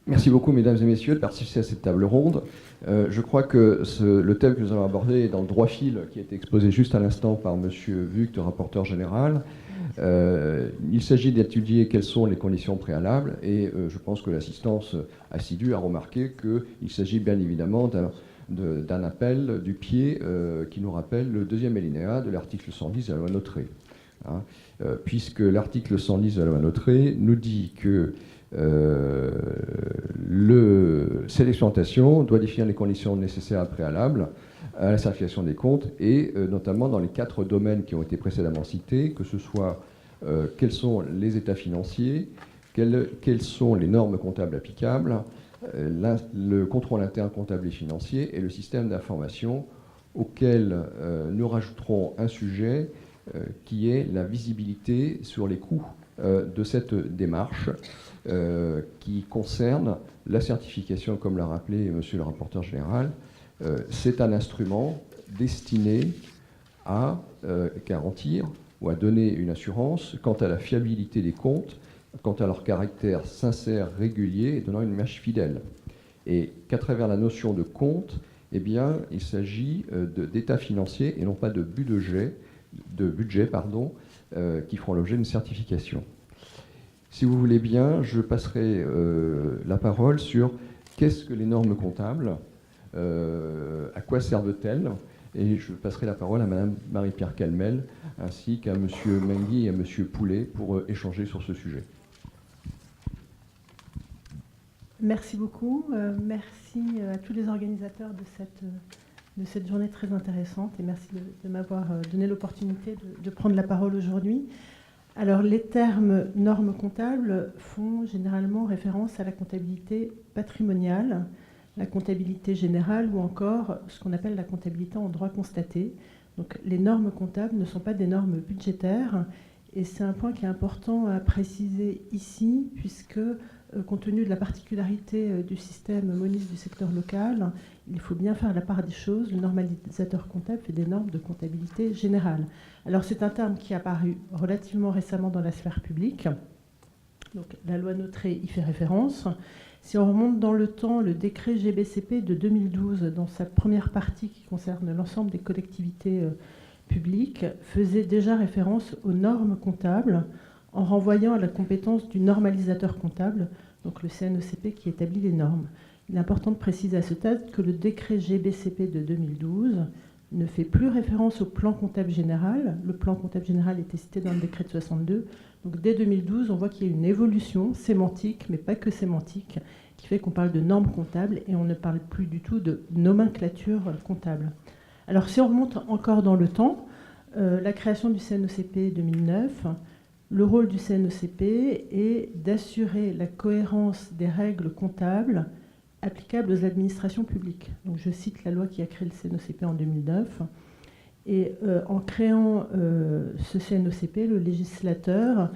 Merci beaucoup, mesdames et messieurs, de participer à cette table ronde. Je crois que le thème que nous allons aborder est dans le droit fil qui a été exposé juste à l'instant par M. Vugt, rapporteur général. Il s'agit d'étudier quelles sont les conditions préalables et je pense que l'assistance assidue a remarqué qu'il s'agit bien évidemment d'un appel du pied qui nous rappelle le deuxième alinéa de l'article 110 de la loi Notré. Hein, puisque l'article 110 de la loi Notré nous dit que cette expérimentation doit définir les conditions nécessaires et préalables à la certification des comptes et notamment dans les 4 domaines qui ont été précédemment cités, que ce soit quels sont les états financiers, quelles sont les normes comptables applicables, le contrôle interne comptable et financier et le système d'information auquel nous rajouterons un sujet qui est la visibilité sur les coûts de cette démarche qui concerne la certification, comme l'a rappelé monsieur le rapporteur général. C'est un instrument destiné à garantir ou à donner une assurance quant à la fiabilité des comptes, quant à leur caractère sincère, régulier et donnant une image fidèle. Et qu'à travers la notion de compte, eh bien, il s'agit d'état financier et non pas de budget, qui feront l'objet d'une certification. Si vous voulez bien, je passerai la parole sur qu'est-ce que les normes comptables, à quoi servent-elles, et je passerai la parole à Mme Marie-Pierre Calmel, ainsi qu'à M. Mengui et à M. Poulet pour échanger sur ce sujet. Merci beaucoup. Merci à tous les organisateurs de cette journée très intéressante et merci de m'avoir donné l'opportunité de prendre la parole aujourd'hui. Alors, les termes normes comptables font généralement référence à la comptabilité patrimoniale, la comptabilité générale ou encore ce qu'on appelle la comptabilité en droit constaté. Donc, les normes comptables ne sont pas des normes budgétaires et c'est un point qui est important à préciser ici puisque, compte tenu de la particularité du système MONIS du secteur local, il faut bien faire la part des choses. Le normalisateur comptable fait des normes de comptabilité générale. Alors c'est un terme qui est apparu relativement récemment dans la sphère publique. Donc la loi Notré y fait référence. Si on remonte dans le temps, le décret GBCP de 2012, dans sa première partie qui concerne l'ensemble des collectivités publiques, faisait déjà référence aux normes comptables en renvoyant à la compétence du normalisateur comptable, donc le CNECP qui établit les normes. Il est important de préciser à ce stade que le décret GBCP de 2012 ne fait plus référence au plan comptable général. Le plan comptable général était cité dans le décret de 62. Donc dès 2012, on voit qu'il y a une évolution sémantique, mais pas que sémantique, qui fait qu'on parle de normes comptables et on ne parle plus du tout de nomenclature comptable. Alors si on remonte encore dans le temps, la création du CNECP 2009, le rôle du CNECP est d'assurer la cohérence des règles comptables applicables aux administrations publiques. Donc, je cite la loi qui a créé le CNECP en 2009. Et en créant ce CNECP, le législateur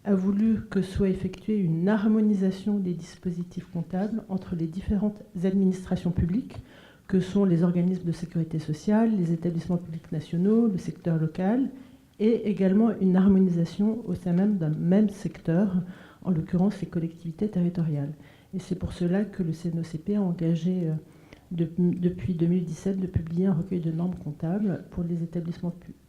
a voulu que soit effectuée une harmonisation des dispositifs comptables entre les différentes administrations publiques, que sont les organismes de sécurité sociale, les établissements publics nationaux, le secteur local, et également une harmonisation au sein même d'un même secteur, en l'occurrence les collectivités territoriales. Et c'est pour cela que le CNECP a engagé depuis 2017 de publier un recueil de normes comptables pour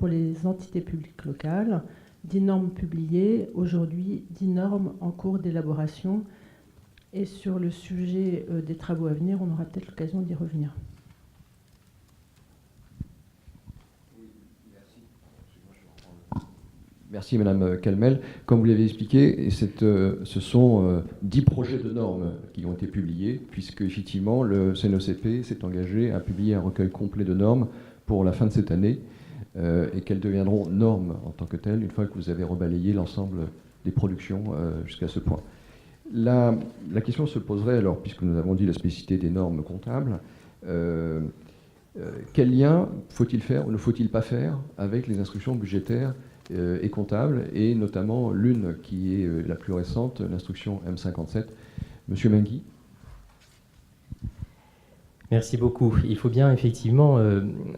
les entités publiques locales, 10 normes publiées, aujourd'hui 10 normes en cours d'élaboration. Et sur le sujet des travaux à venir, on aura peut-être l'occasion d'y revenir. Merci Madame Calmel. Comme vous l'avez expliqué, ce sont 10 projets de normes qui ont été publiés, puisque effectivement le CNECP s'est engagé à publier un recueil complet de normes pour la fin de cette année, et qu'elles deviendront normes en tant que telles une fois que vous avez rebalayé l'ensemble des productions jusqu'à ce point. La question se poserait alors, puisque nous avons dit la spécificité des normes comptables, quel lien faut-il faire ou ne faut-il pas faire avec les instructions budgétaires et comptable, et notamment l'une qui est la plus récente, l'instruction M57. Monsieur Mengui. Merci beaucoup. Il faut bien effectivement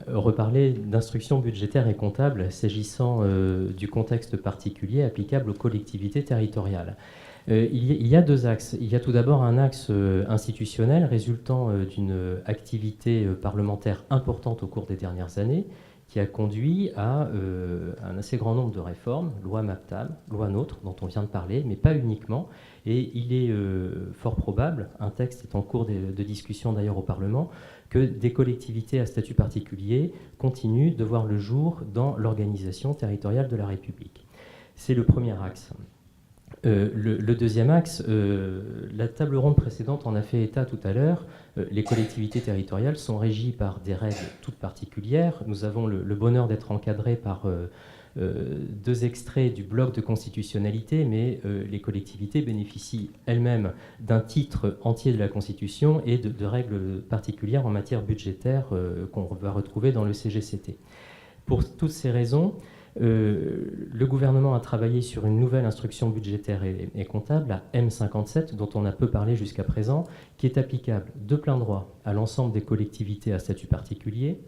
reparler d'instructions budgétaires et comptables s'agissant du contexte particulier applicable aux collectivités territoriales. Il y a deux axes. Il y a tout d'abord un axe institutionnel résultant d'une activité parlementaire importante au cours des dernières années qui a conduit à un assez grand nombre de réformes, loi MAPTAM, loi NOTRe, dont on vient de parler, mais pas uniquement. Et il est fort probable, un texte est en cours de discussion d'ailleurs au Parlement, que des collectivités à statut particulier continuent de voir le jour dans l'organisation territoriale de la République. C'est le premier axe. Le deuxième axe, la table ronde précédente en a fait état tout à l'heure. Les collectivités territoriales sont régies par des règles toutes particulières. Nous avons le bonheur d'être encadrés par deux extraits du bloc de constitutionnalité, mais les collectivités bénéficient elles-mêmes d'un titre entier de la Constitution et de règles particulières en matière budgétaire qu'on va retrouver dans le CGCT. Pour toutes ces raisons, le gouvernement a travaillé sur une nouvelle instruction budgétaire et comptable, la M57, dont on a peu parlé jusqu'à présent, qui est applicable de plein droit à l'ensemble des collectivités à statut particulier.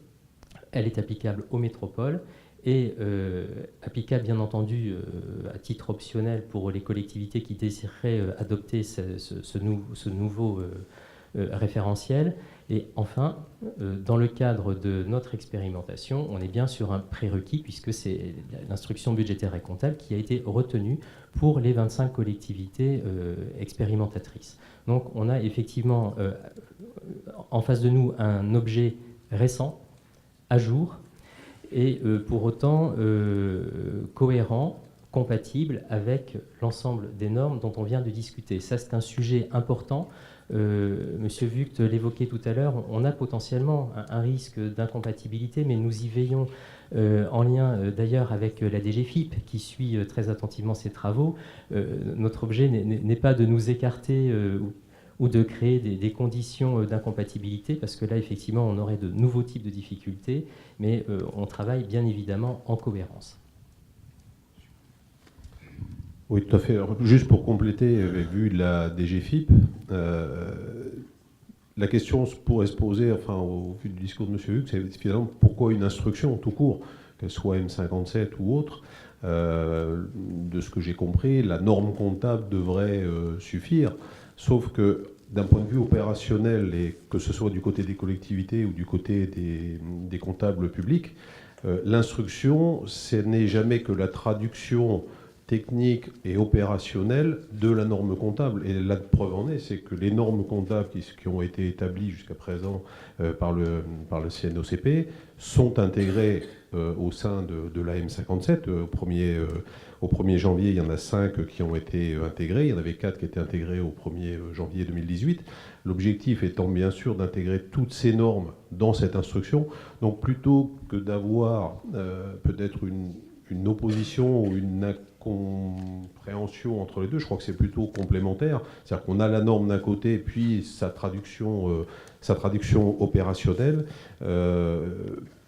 Elle est applicable aux métropoles et applicable bien entendu à titre optionnel pour les collectivités qui désireraient adopter ce nouveau référentiel. Et enfin, dans le cadre de notre expérimentation, on est bien sur un prérequis puisque c'est l'instruction budgétaire et comptable qui a été retenue pour les 25 collectivités expérimentatrices. Donc on a effectivement en face de nous un objet récent, à jour, et pour autant cohérent, compatible avec l'ensemble des normes dont on vient de discuter. Ça, c'est un sujet important. Monsieur Vugt l'évoquait tout à l'heure, on a potentiellement un risque d'incompatibilité, mais nous y veillons en lien d'ailleurs avec la DGFiP qui suit très attentivement ces travaux. Notre objet n'est pas de nous écarter ou de créer des conditions d'incompatibilité, parce que là, effectivement, on aurait de nouveaux types de difficultés, mais on travaille bien évidemment en cohérence. Oui, tout à fait. Alors, juste pour compléter, vu de la DGFiP, la question pourrait se poser, enfin, au vu du discours de M. Hugues, c'est finalement pourquoi une instruction tout court, qu'elle soit M57 ou autre. De ce que j'ai compris, la norme comptable devrait suffire, sauf que d'un point de vue opérationnel, et que ce soit du côté des collectivités ou du côté des comptables publics, l'instruction, ce n'est jamais que la traduction technique et opérationnelle de la norme comptable. Et la preuve en est, c'est que les normes comptables qui ont été établies jusqu'à présent par le CNOCP sont intégrées au sein de la M57. Au 1er janvier, il y en a 5 qui ont été intégrés. Il y en avait 4 qui étaient intégrés au 1er janvier 2018. L'objectif étant bien sûr d'intégrer toutes ces normes dans cette instruction. Donc plutôt que d'avoir peut-être une opposition ou une incompréhension entre les deux, je crois que c'est plutôt complémentaire. C'est-à-dire qu'on a la norme d'un côté, puis sa traduction opérationnelle,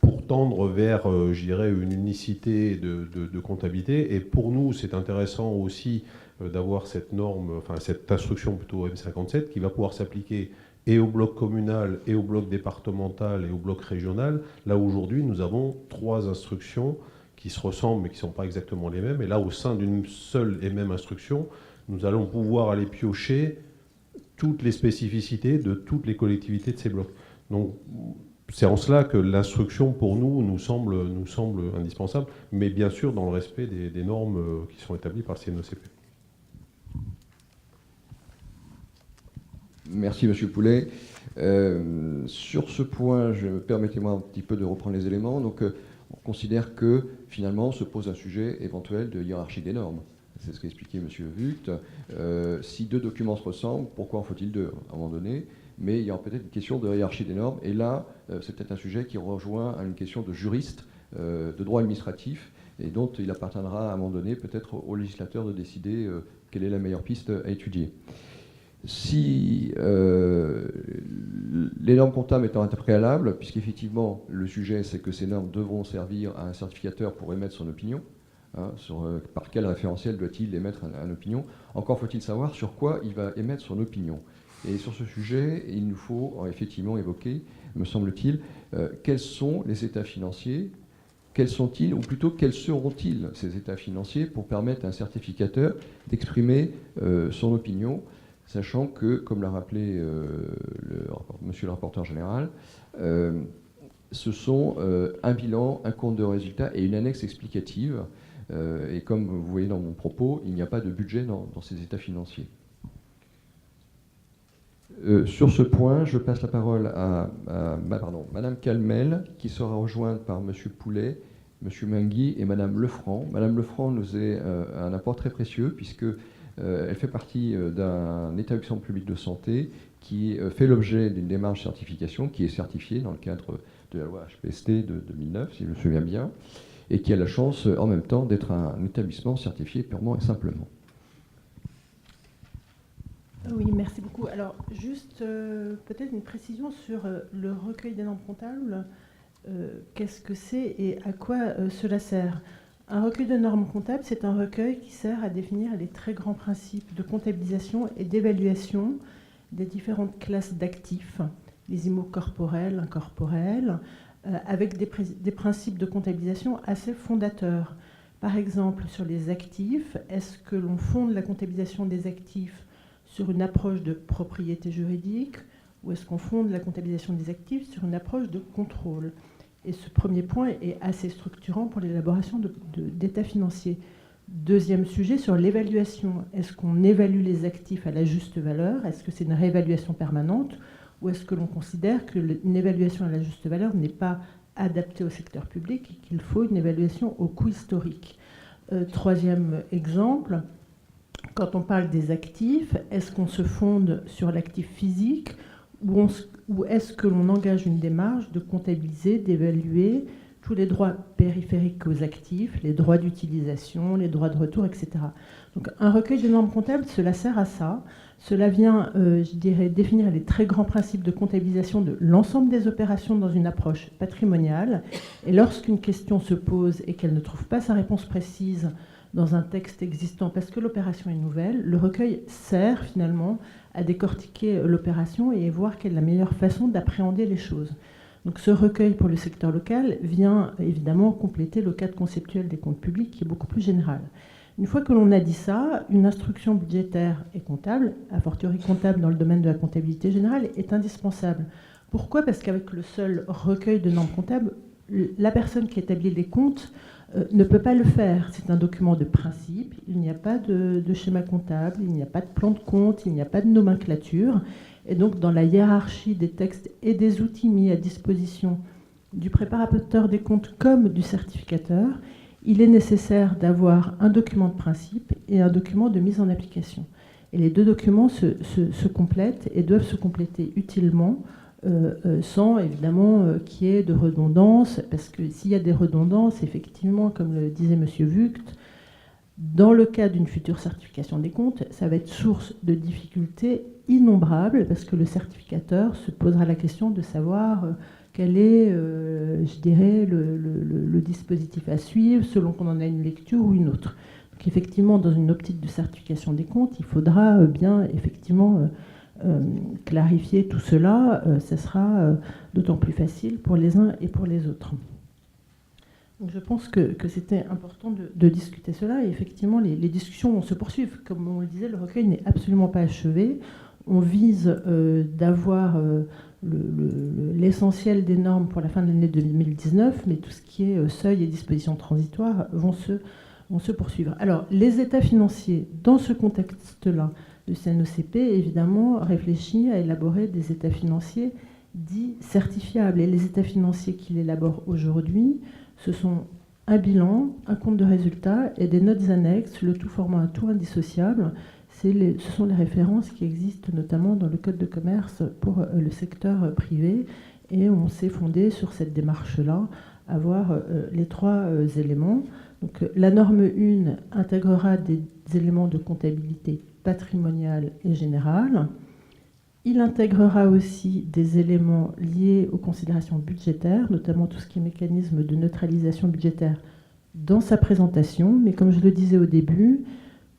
pour tendre vers, je dirais, une unicité de comptabilité. Et pour nous, c'est intéressant aussi d'avoir cette norme, enfin cette instruction plutôt M57, qui va pouvoir s'appliquer et au bloc communal, et au bloc départemental, et au bloc régional. Là, aujourd'hui, nous avons 3 instructions qui se ressemblent mais qui ne sont pas exactement les mêmes. Et là, au sein d'une seule et même instruction, nous allons pouvoir aller piocher toutes les spécificités de toutes les collectivités de ces blocs. Donc, c'est en cela que l'instruction, pour nous semble indispensable, mais bien sûr dans le respect des normes qui sont établies par le CNOCP. Merci, Monsieur Poulet. Sur ce point, permettez-moi un petit peu de reprendre les éléments. Donc, on considère que, finalement, se pose un sujet éventuel de hiérarchie des normes. C'est ce qu'a expliqué M. Vugt. Si 2 documents se ressemblent, pourquoi en faut-il 2 à un moment donné? Mais il y a peut-être une question de hiérarchie des normes. Et là, c'est peut-être un sujet qui rejoint à une question de juriste, de droit administratif, et dont il appartiendra à un moment donné peut-être au législateur de décider quelle est la meilleure piste à étudier. Si les normes comptables étant un préalable, puisqu'effectivement le sujet c'est que ces normes devront servir à un certificateur pour émettre son opinion, sur par quel référentiel doit-il émettre une opinion, encore faut-il savoir sur quoi il va émettre son opinion. Et sur ce sujet, il nous faut effectivement évoquer, me semble-t-il, quels sont les états financiers quels sont-ils, ou plutôt quels seront-ils ces états financiers pour permettre à un certificateur d'exprimer son opinion, sachant que, comme l'a rappelé monsieur le rapporteur général, ce sont un bilan, un compte de résultats et une annexe explicative. Et comme vous voyez dans mon propos, il n'y a pas de budget dans ces états financiers. Sur ce point, je passe la parole à Madame Calmel, qui sera rejointe par Monsieur Poulet, Monsieur Mingui et Madame Lefranc. Madame Lefranc nous est un apport très précieux, puisque elle fait partie d'un établissement public de santé qui fait l'objet d'une démarche certification, qui est certifiée dans le cadre de la loi HPST de 2009, si je me souviens bien, et qui a la chance en même temps d'être un établissement certifié purement et simplement. Oui, merci beaucoup. Alors, juste peut-être une précision sur le recueil des normes comptables. Qu'est-ce que c'est et à quoi cela sert? Un recueil de normes comptables, c'est un recueil qui sert à définir les très grands principes de comptabilisation et d'évaluation des différentes classes d'actifs, les IMO corporels, incorporels, avec des principes de comptabilisation assez fondateurs. Par exemple, sur les actifs, est-ce que l'on fonde la comptabilisation des actifs sur une approche de propriété juridique ou est-ce qu'on fonde la comptabilisation des actifs sur une approche de contrôle? Et ce premier point est assez structurant pour l'élaboration d'états financiers. Deuxième sujet, sur l'évaluation. Est-ce qu'on évalue les actifs à la juste valeur? Est-ce que c'est une réévaluation permanente? Ou est-ce que l'on considère qu'une évaluation à la juste valeur n'est pas adaptée au secteur public et qu'il faut une évaluation au coût historique? Troisième exemple, quand on parle des actifs, est-ce qu'on se fonde sur l'actif physique ou est-ce que l'on engage une démarche de comptabiliser, d'évaluer tous les droits périphériques aux actifs, les droits d'utilisation, les droits de retour, etc. Donc un recueil de normes comptables, cela sert à ça. Cela vient, je dirais, définir les très grands principes de comptabilisation de l'ensemble des opérations dans une approche patrimoniale. Et lorsqu'une question se pose et qu'elle ne trouve pas sa réponse précise dans un texte existant parce que l'opération est nouvelle, le recueil sert finalement à décortiquer l'opération et voir quelle est la meilleure façon d'appréhender les choses. Donc ce recueil pour le secteur local vient évidemment compléter le cadre conceptuel des comptes publics qui est beaucoup plus général. Une fois que l'on a dit ça, une instruction budgétaire et comptable, a fortiori comptable dans le domaine de la comptabilité générale, est indispensable. Pourquoi? Parce qu'avec le seul recueil de normes comptables, la personne qui établit les comptes ne peut pas le faire. C'est un document de principe, il n'y a pas de schéma comptable, il n'y a pas de plan de compte, il n'y a pas de nomenclature. Et donc, dans la hiérarchie des textes et des outils mis à disposition du préparateur des comptes comme du certificateur, il est nécessaire d'avoir un document de principe et un document de mise en application. Et les deux documents se complètent et doivent se compléter utilement, sans évidemment qu'il y ait de redondance, parce que s'il y a des redondances, effectivement, comme le disait M. Vugt, dans le cas d'une future certification des comptes, ça va être source de difficultés innombrables, parce que le certificateur se posera la question de savoir quel est, je dirais, le dispositif à suivre, selon qu'on en a une lecture ou une autre. Donc effectivement, dans une optique de certification des comptes, il faudra bien, effectivement, clarifier tout cela. Ça sera d'autant plus facile pour les uns et pour les autres. Donc je pense que c'était important de discuter cela. Et effectivement, les discussions vont se poursuivre. Comme on le disait, le recueil n'est absolument pas achevé. On vise d'avoir l'essentiel des normes pour la fin de l'année 2019, mais tout ce qui est seuil et dispositions transitoires vont se poursuivre. Alors, les états financiers, dans ce contexte-là, le CNOCP, évidemment, réfléchit à élaborer des états financiers dits certifiables. Et les états financiers qu'il élabore aujourd'hui, ce sont un bilan, un compte de résultats et des notes annexes, le tout formant un tout indissociable. Ce sont les références qui existent notamment dans le Code de commerce pour le secteur privé. Et on s'est fondé sur cette démarche-là, avoir les trois éléments. Donc, la norme 1 intégrera des éléments de comptabilité patrimoniale et générale. Il intégrera aussi des éléments liés aux considérations budgétaires, notamment tout ce qui est mécanisme de neutralisation budgétaire dans sa présentation. Mais comme je le disais au début,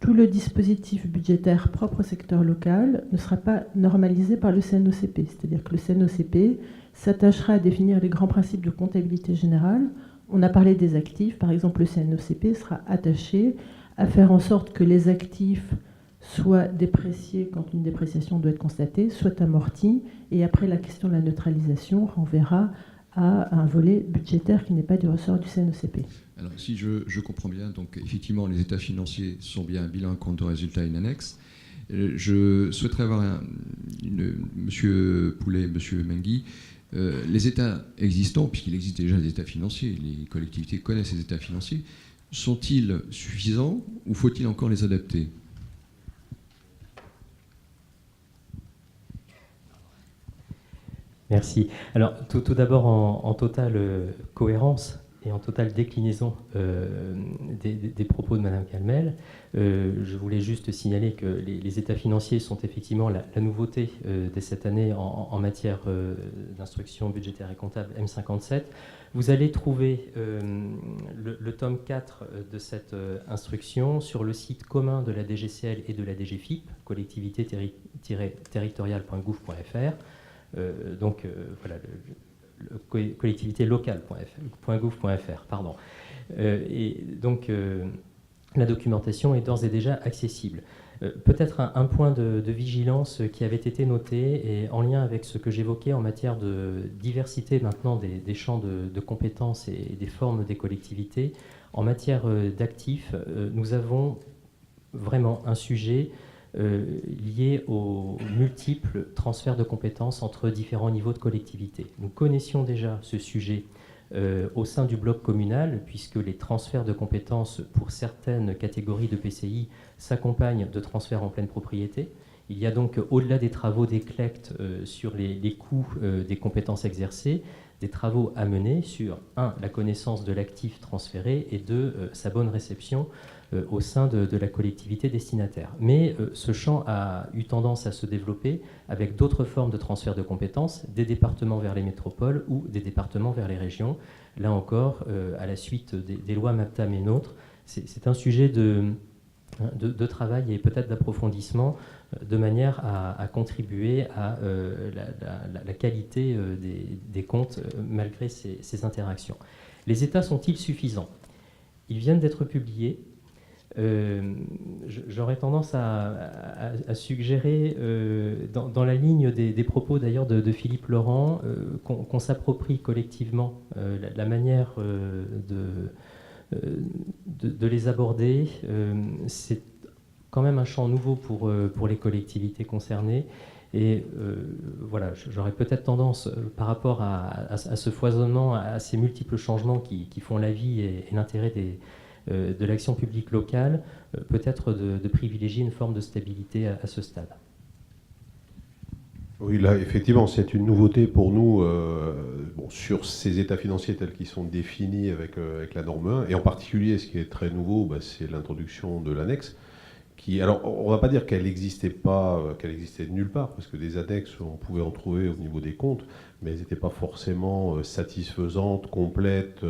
tout le dispositif budgétaire propre au secteur local ne sera pas normalisé par le CNOCP. C'est-à-dire que le CNOCP s'attachera à définir les grands principes de comptabilité générale On a parlé des actifs, par exemple le CNOCP sera attaché à faire en sorte que les actifs soient dépréciés quand une dépréciation doit être constatée, soit amortis, et après la question de la neutralisation renverra à un volet budgétaire qui n'est pas du ressort du CNOCP. Alors, si je comprends bien, donc effectivement, les états financiers sont bien un bilan, compte de résultat et une annexe. Je souhaiterais avoir Monsieur Poulet, Monsieur Mengui, les états existants, puisqu'il existe déjà des états financiers, les collectivités connaissent ces états financiers, sont-ils suffisants ou faut-il encore les adapter ? Merci. Alors, tout d'abord, en totale cohérence et en totale déclinaison des propos de Mme Calmel, je voulais juste signaler que les états financiers sont effectivement la nouveauté dès cette année en matière d'instruction budgétaire et comptable M57. Vous allez trouver le tome 4 de cette instruction sur le site commun de la DGCL et de la DGFiP, collectivité-territoriale.gouv.fr. Donc voilà, collectivité locale.gouv.fr, pardon. Et donc la documentation est d'ores et déjà accessible. Peut-être un point de vigilance qui avait été noté et en lien avec ce que j'évoquais en matière de diversité maintenant des champs de compétences et des formes des collectivités. En matière d'actifs, nous avons vraiment un sujet lié aux multiples transferts de compétences entre différents niveaux de collectivité. Nous connaissions déjà ce sujet au sein du bloc communal, puisque les transferts de compétences pour certaines catégories de PCI s'accompagnent de transferts en pleine propriété. Il y a donc, au-delà des travaux d'ECLECT sur les coûts des compétences exercées, des travaux à mener sur, 1, la connaissance de l'actif transféré et 2, sa bonne réception au sein de la collectivité destinataire. Mais ce champ a eu tendance à se développer avec d'autres formes de transfert de compétences, des départements vers les métropoles ou des départements vers les régions. Là encore, à la suite des lois MAPTAM et NOTRe, c'est un sujet de travail et peut-être d'approfondissement de manière à contribuer à la qualité des comptes malgré ces interactions. Les états sont-ils suffisants ? Ils viennent d'être publiés. J'aurais tendance à suggérer, dans la ligne des propos d'ailleurs de Philippe Laurent, qu'on s'approprie collectivement la manière de les aborder. C'est quand même un champ nouveau pour les collectivités concernées. Et voilà, j'aurais peut-être tendance, par rapport à ce foisonnement, à ces multiples changements qui font la vie et l'intérêt de l'action publique locale, peut-être de privilégier une forme de stabilité à ce stade. Oui, là, effectivement, c'est une nouveauté pour nous sur ces états financiers tels qu'ils sont définis avec la norme 1. Et en particulier, ce qui est très nouveau, c'est l'introduction de l'annexe. Alors, on ne va pas dire qu'elle n'existait pas, qu'elle existait de nulle part, parce que des annexes, on pouvait en trouver au niveau des comptes, mais elles n'étaient pas forcément satisfaisantes, complètes.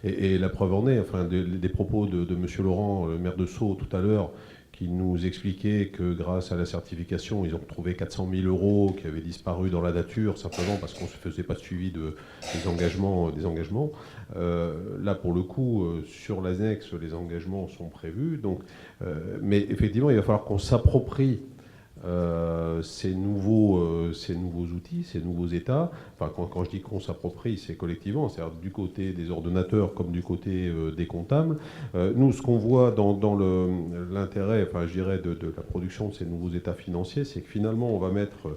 Et la preuve en est, enfin, des propos de M. Laurent, le maire de Sceaux, tout à l'heure, qui nous expliquait que grâce à la certification, ils ont retrouvé 400 000 € qui avaient disparu dans la nature, simplement parce qu'on ne faisait pas de suivi des engagements. Là, pour le coup, sur l'annexe, les engagements sont prévus. Donc, mais effectivement, il va falloir qu'on s'approprie ces nouveaux outils, ces nouveaux états. Enfin, quand je dis qu'on s'approprie, c'est collectivement, c'est-à-dire du côté des ordonnateurs comme du côté des comptables. Nous, ce qu'on voit dans l'intérêt, enfin, je dirais, de la production de ces nouveaux états financiers, c'est que finalement, on va mettre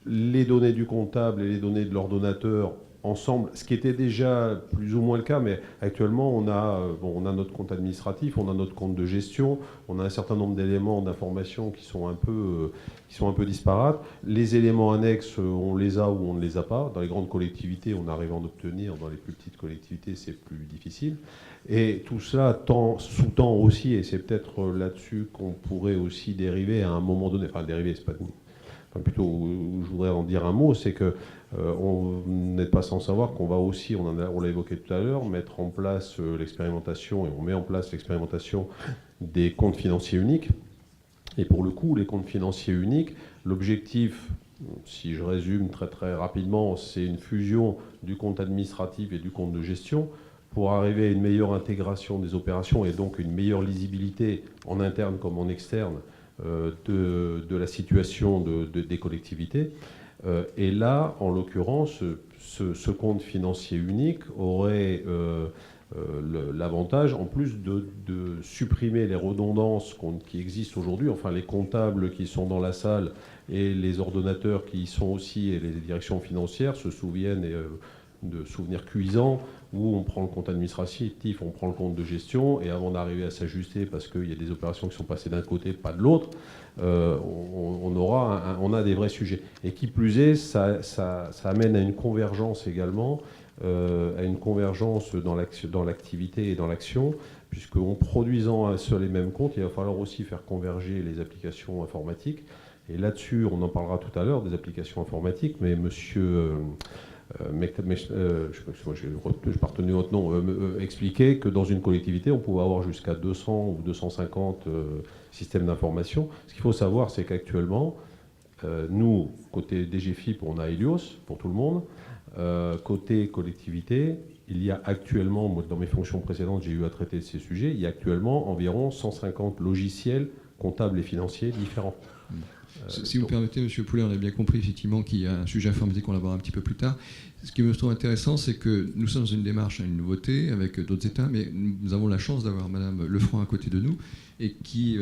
les données du comptable et les données de l'ordonnateur ensemble, ce qui était déjà plus ou moins le cas, mais actuellement on a notre compte administratif, on a notre compte de gestion, on a un certain nombre d'éléments d'information qui sont un peu disparates. Les éléments annexes, on les a ou on ne les a pas. Dans les grandes collectivités, on arrive à en obtenir. Dans les plus petites collectivités, c'est plus difficile. Et tout cela sous-tend aussi, et c'est peut-être là-dessus qu'on pourrait aussi dériver à un moment donné. Enfin, dériver, c'est pas nous. Enfin, plutôt, je voudrais en dire un mot, c'est que on n'est pas sans savoir qu'on va aussi, on l'a évoqué tout à l'heure, mettre en place l'expérimentation, et on met en place l'expérimentation des comptes financiers uniques. Et pour le coup, les comptes financiers uniques, l'objectif si je résume très très rapidement, c'est une fusion du compte administratif et du compte de gestion pour arriver à une meilleure intégration des opérations et donc une meilleure lisibilité en interne comme en externe de la situation des collectivités. Et là, en l'occurrence, ce compte financier unique aurait l'avantage, en plus de supprimer les redondances qui existent aujourd'hui, enfin les comptables qui sont dans la salle et les ordonnateurs qui y sont aussi, et les directions financières se souviennent de souvenirs cuisants où on prend le compte administratif, on prend le compte de gestion, et avant d'arriver à s'ajuster, parce qu'il y a des opérations qui sont passées d'un côté, pas de l'autre, on a des vrais sujets. Et qui plus est, ça amène à une convergence également, à une convergence dans l'activité et dans l'action, puisqu'en produisant un seul et même compte, il va falloir aussi faire converger les applications informatiques. Et là-dessus, on en parlera tout à l'heure, des applications informatiques, mais monsieur... je n'ai pas retenu votre nom, expliquer que dans une collectivité, on pouvait avoir jusqu'à 200 ou 250 systèmes d'information. Ce qu'il faut savoir, c'est qu'actuellement, nous, côté DGFiP, on a Helios pour tout le monde. Côté collectivité, il y a actuellement, moi, dans mes fonctions précédentes, j'ai eu à traiter de ces sujets, il y a actuellement environ 150 logiciels comptables et financiers différents. Si vous permettez, M. Poulet, on a bien compris effectivement qu'il y a un sujet informatique qu'on abordera un petit peu plus tard. Ce qui me trouve intéressant, c'est que nous sommes dans une démarche à une nouveauté avec d'autres États, mais nous avons la chance d'avoir Mme Lefranc à côté de nous et qui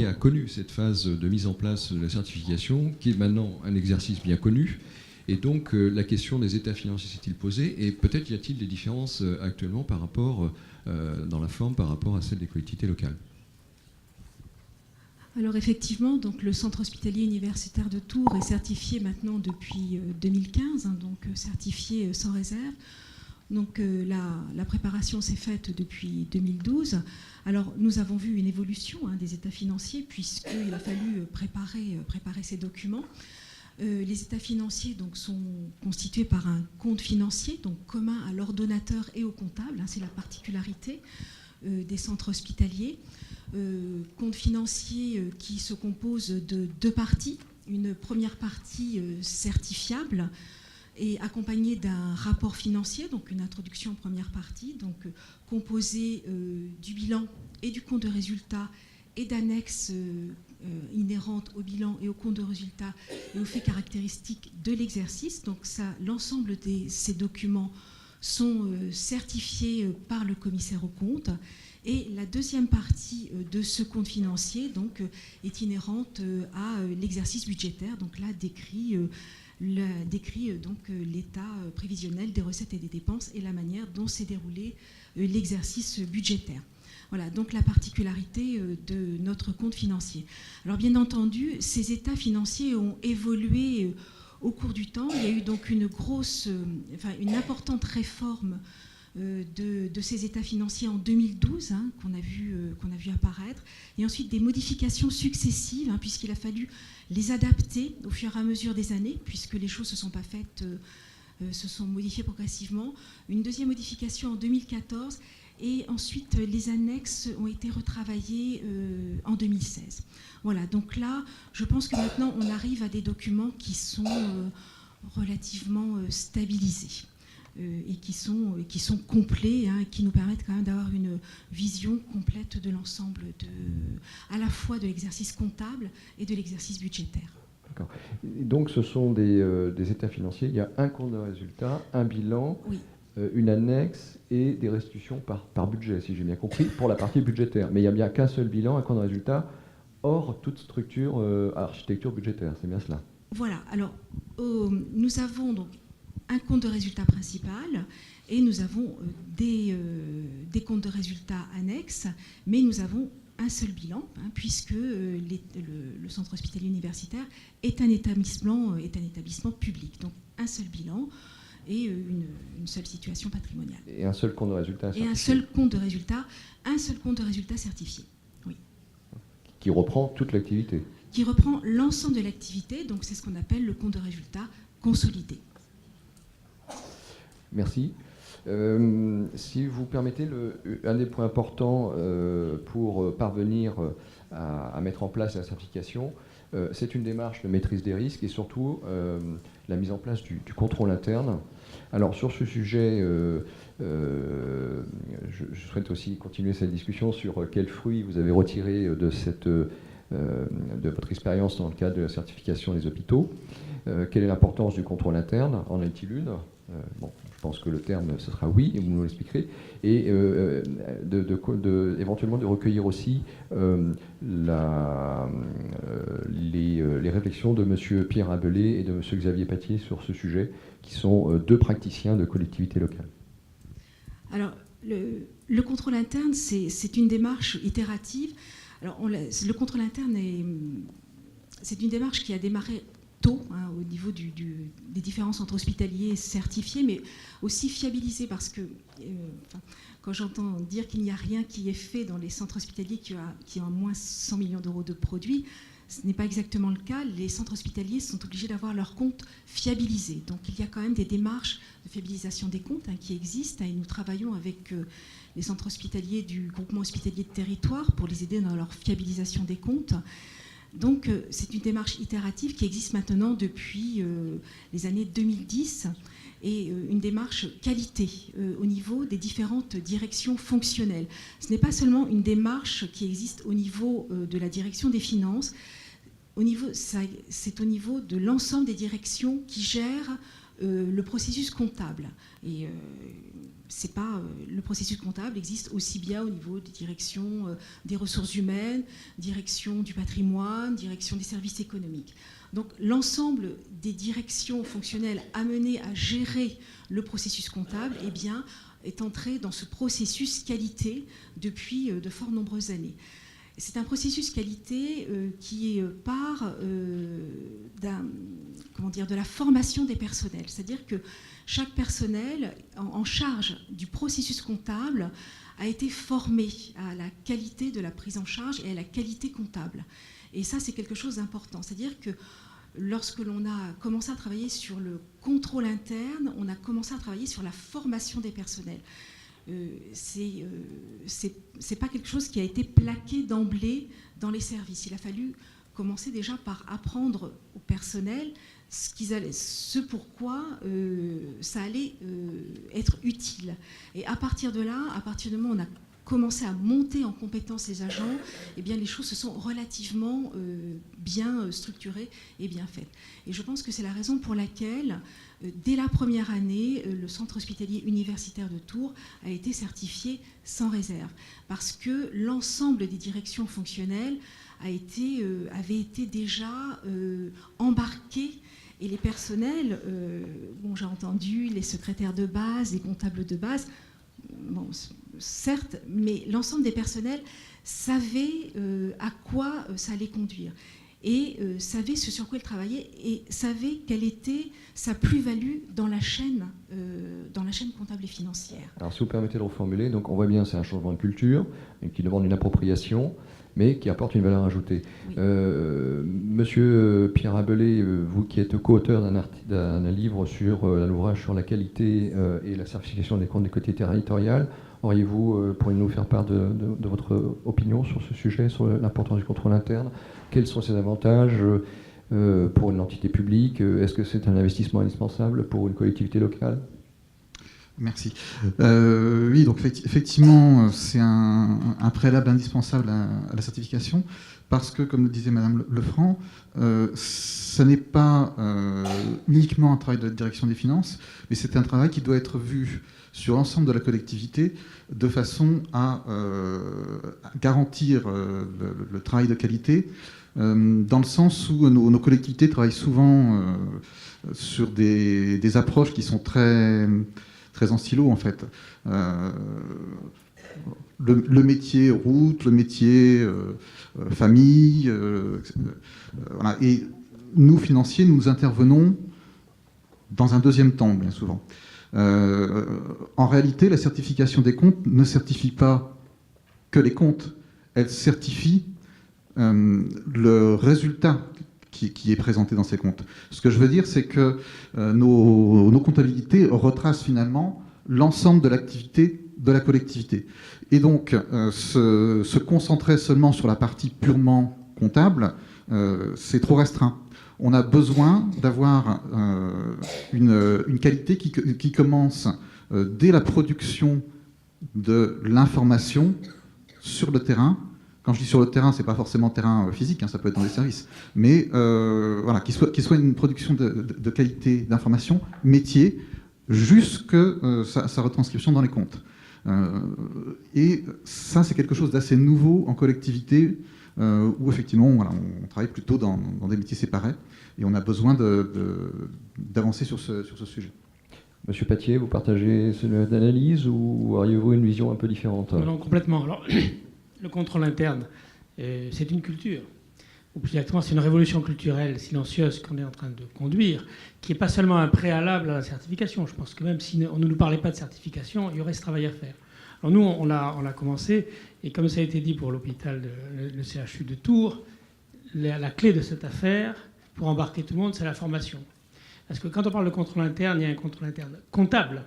a connu cette phase de mise en place de la certification, qui est maintenant un exercice bien connu. Et donc la question des états financiers s'est-il posée, et peut-être y a-t-il des différences actuellement par rapport, dans la forme, par rapport à celle des collectivités locales. Alors effectivement, donc le centre hospitalier universitaire de Tours est certifié maintenant depuis 2015, donc certifié sans réserve. Donc la préparation s'est faite depuis 2012. Alors nous avons vu une évolution des états financiers puisqu'il a fallu préparer ces documents. Les états financiers donc, sont constitués par un compte financier donc commun à l'ordonnateur et au comptable. C'est la particularité des centres hospitaliers. Compte financier qui se compose de deux parties. Une première partie certifiable et accompagnée d'un rapport financier, donc une introduction en première partie, donc composée du bilan et du compte de résultat et d'annexes inhérentes au bilan et au compte de résultat et aux faits caractéristiques de l'exercice. Donc l'ensemble de ces documents sont certifiés par le commissaire aux comptes. Et la deuxième partie de ce compte financier donc, est inhérente à l'exercice budgétaire. Donc là, décrit donc, l'état prévisionnel des recettes et des dépenses et la manière dont s'est déroulé l'exercice budgétaire. Voilà, donc la particularité de notre compte financier. Alors bien entendu, ces états financiers ont évolué au cours du temps. Il y a eu donc une importante réforme de ces états financiers en 2012 qu'on a vu apparaître, et ensuite des modifications successives puisqu'il a fallu les adapter au fur et à mesure des années puisque les choses ne se sont pas faites, se sont modifiées progressivement. Une deuxième modification en 2014 et ensuite les annexes ont été retravaillées en 2016. Voilà, donc là je pense que maintenant on arrive à des documents qui sont relativement stabilisés. Et qui sont complets, et qui nous permettent quand même d'avoir une vision complète de l'ensemble à la fois de l'exercice comptable et de l'exercice budgétaire. D'accord. Donc ce sont des états financiers, il y a un compte de résultat, un bilan, oui. Une annexe et des restitutions par budget, si j'ai bien compris, pour la partie budgétaire. Mais il n'y a bien qu'un seul bilan, un compte de résultat, hors toute structure architecture budgétaire, c'est bien cela? Voilà, alors nous avons donc un compte de résultat principal et nous avons des comptes de résultats annexes, mais nous avons un seul bilan, puisque le centre hospitalier universitaire est un établissement public. Donc un seul bilan et une seule situation patrimoniale. Et un seul compte de résultat certifié. Et un seul compte de résultat certifié, oui. Qui reprend toute l'activité. Qui reprend l'ensemble de l'activité, donc c'est ce qu'on appelle le compte de résultat consolidé. Merci. Si vous permettez, un des points importants pour parvenir à mettre en place la certification, c'est une démarche de maîtrise des risques et surtout la mise en place du contrôle interne. Alors sur ce sujet, je souhaite aussi continuer cette discussion sur quels fruits vous avez retirés de votre expérience dans le cadre de la certification des hôpitaux. Quelle est l'importance du contrôle interne? En est-il une? Bon, je pense que le terme, ce sera oui, et vous nous l'expliquerez. Et éventuellement de recueillir aussi les réflexions de M. Pierre Abelé et de M. Xavier Patier sur ce sujet, qui sont deux praticiens de collectivités locales. Alors, le contrôle interne, c'est une démarche itérative. Alors, le contrôle interne, c'est une démarche qui a démarré tôt, au niveau des différents centres hospitaliers certifiés, mais aussi fiabilisés, parce que quand j'entends dire qu'il n'y a rien qui est fait dans les centres hospitaliers qui ont moins 100 millions d'euros de produits, ce n'est pas exactement le cas. Les centres hospitaliers sont obligés d'avoir leurs comptes fiabilisés. Donc il y a quand même des démarches de fiabilisation des comptes qui existent, et nous travaillons avec les centres hospitaliers du groupement hospitalier de territoire pour les aider dans leur fiabilisation des comptes. Donc c'est une démarche itérative qui existe maintenant depuis les années 2010, et une démarche qualité au niveau des différentes directions fonctionnelles. Ce n'est pas seulement une démarche qui existe au niveau de la direction des finances, c'est au niveau de l'ensemble des directions qui gèrent le processus comptable. Et le processus comptable existe aussi bien au niveau des directions des ressources humaines, direction du patrimoine, direction des services économiques. Donc l'ensemble des directions fonctionnelles amenées à gérer le processus comptable est entré dans ce processus qualité depuis de fort nombreuses années. C'est un processus qualité qui part de la formation des personnels. C'est-à-dire que chaque personnel en charge du processus comptable a été formé à la qualité de la prise en charge et à la qualité comptable. Et ça, c'est quelque chose d'important. C'est-à-dire que lorsque l'on a commencé à travailler sur le contrôle interne, on a commencé à travailler sur la formation des personnels. C'est pas quelque chose qui a été plaqué d'emblée dans les services. Il a fallu commencer déjà par apprendre au personnel ce pourquoi ça allait être utile. Et à partir de là, à partir du moment où on a commencé à monter en compétence les agents, les choses se sont relativement bien structurées et bien faites. Et je pense que c'est la raison pour laquelle, dès la première année, le centre hospitalier universitaire de Tours a été certifié sans réserve, parce que l'ensemble des directions fonctionnelles avait été déjà embarqué. Et les personnels, j'ai entendu les secrétaires de base, les comptables de base, certes, mais l'ensemble des personnels savaient à quoi ça allait conduire, et savaient ce sur quoi ils travaillaient, et savaient quelle était sa plus-value dans la chaîne comptable et financière. Alors si vous permettez de reformuler, donc on voit bien c'est un changement de culture qui demande une appropriation, mais qui apporte une valeur ajoutée. Oui. Monsieur Pierre Abelé, vous qui êtes co-auteur d'un livre sur un ouvrage sur la qualité et la certification des comptes des collectivités territoriales, pourriez-vous nous faire part de votre opinion sur ce sujet, sur l'importance du contrôle interne? Quels sont ses avantages pour une entité publique? Est-ce que c'est un investissement indispensable pour une collectivité locale? Merci. Oui, donc effectivement, c'est un préalable indispensable à la certification, parce que, comme le disait Madame Lefranc, ce n'est pas uniquement un travail de la direction des finances, mais c'est un travail qui doit être vu sur l'ensemble de la collectivité, de façon à garantir le travail de qualité, dans le sens où nos collectivités travaillent souvent sur des approches qui sont très en stylo, en fait. Le métier route, le métier famille, voilà. Et nous, financiers, nous intervenons dans un deuxième temps, bien souvent. En réalité, la certification des comptes ne certifie pas que les comptes, elle certifie le résultat qui est présenté dans ces comptes. Ce que je veux dire, c'est que nos comptabilités retracent finalement l'ensemble de l'activité de la collectivité. Et donc, se concentrer seulement sur la partie purement comptable, c'est trop restreint. On a besoin d'avoir une qualité qui commence dès la production de l'information sur le terrain. Quand je dis sur le terrain, c'est pas forcément terrain physique, hein, ça peut être dans les services, mais voilà, qu'il soit une production de qualité d'information, métier, jusque sa retranscription dans les comptes. Et ça, c'est quelque chose d'assez nouveau en collectivité, où effectivement, voilà, on travaille plutôt dans des métiers séparés, et on a besoin d'avancer sur ce sujet. Monsieur Patier, vous partagez cette analyse ou auriez-vous une vision un peu différente? Non, complètement. Alors, le contrôle interne, c'est une culture. Ou plus exactement, c'est une révolution culturelle silencieuse qu'on est en train de conduire, qui n'est pas seulement un préalable à la certification. Je pense que même si on ne nous parlait pas de certification, il y aurait ce travail à faire. Alors nous, on l'a commencé, et comme ça a été dit pour l'hôpital, le CHU de Tours, la clé de cette affaire, pour embarquer tout le monde, c'est la formation. Parce que quand on parle de contrôle interne, il y a un contrôle interne comptable.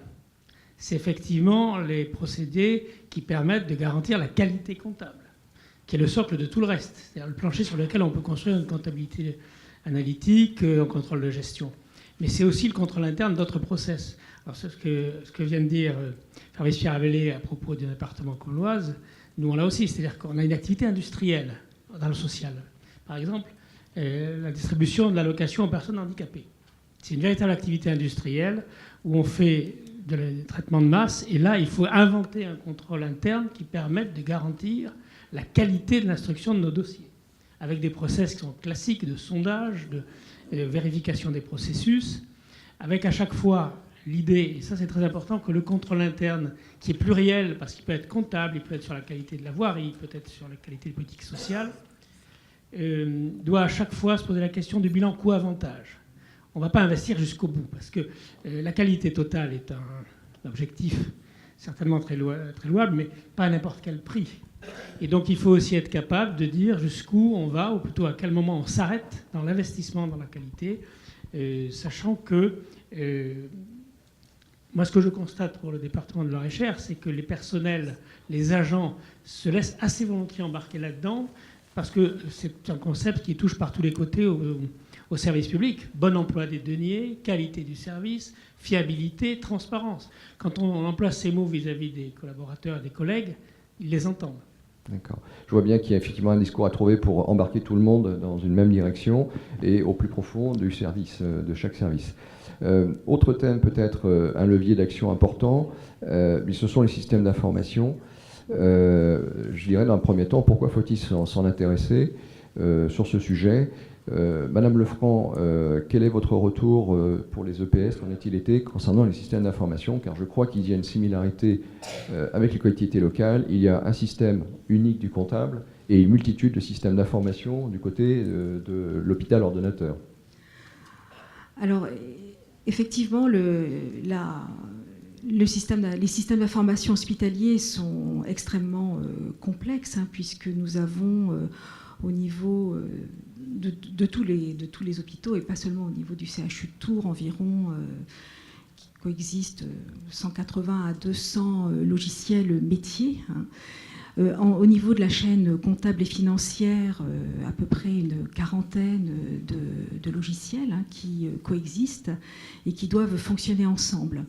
C'est effectivement les procédés qui permettent de garantir la qualité comptable, qui est le socle de tout le reste. C'est-à-dire le plancher sur lequel on peut construire une comptabilité analytique, un contrôle de gestion. Mais c'est aussi le contrôle interne d'autres process. Alors ce que vient de dire Fabrice Pierre-Avellet à propos du département Cornouaise, nous on l'a aussi. C'est-à-dire qu'on a une activité industrielle dans le social. Par exemple, la distribution de l'allocation aux personnes handicapées. C'est une véritable activité industrielle où on fait de traitement de masse. Et là, il faut inventer un contrôle interne qui permette de garantir la qualité de l'instruction de nos dossiers, avec des process qui sont classiques de sondage, de vérification des processus, avec à chaque fois l'idée, et ça c'est très important, que le contrôle interne, qui est pluriel, parce qu'il peut être comptable, il peut être sur la qualité de la voirie, il peut être sur la qualité de politique sociale, doit à chaque fois se poser la question du bilan coût-avantage. On ne va pas investir jusqu'au bout, parce que la qualité totale est un objectif certainement très louable, mais pas à n'importe quel prix. Et donc il faut aussi être capable de dire jusqu'où on va, ou plutôt à quel moment on s'arrête dans l'investissement dans la qualité, sachant que moi ce que je constate pour le département de Loir-et-Cher, c'est que les personnels, les agents se laissent assez volontiers embarquer là-dedans, parce que c'est un concept qui touche par tous les côtés au service public. Bon emploi des deniers, qualité du service, fiabilité, transparence. Quand on emploie ces mots vis-à-vis des collaborateurs et des collègues, ils les entendent. D'accord. Je vois bien qu'il y a effectivement un discours à trouver pour embarquer tout le monde dans une même direction et au plus profond du service, de chaque service. Autre thème, peut-être un levier d'action important, ce sont les systèmes d'information. Je dirais dans le premier temps, pourquoi faut-il s'en intéresser sur ce sujet? Madame Lefranc, quel est votre retour pour les EPS? Qu'en est-il été concernant les systèmes d'information? Car je crois qu'il y a une similarité avec les collectivités locales. Il y a un système unique du comptable et une multitude de systèmes d'information du côté de l'hôpital ordonnateur. Alors, effectivement, les systèmes d'information hospitaliers sont extrêmement complexes, hein, puisque nous avons au niveau de tous les hôpitaux, et pas seulement au niveau du CHU de Tours, environ qui coexistent 180 à 200 logiciels métiers. Hein. Au niveau de la chaîne comptable et financière, à peu près une quarantaine de logiciels, hein, qui coexistent et qui doivent fonctionner ensemble.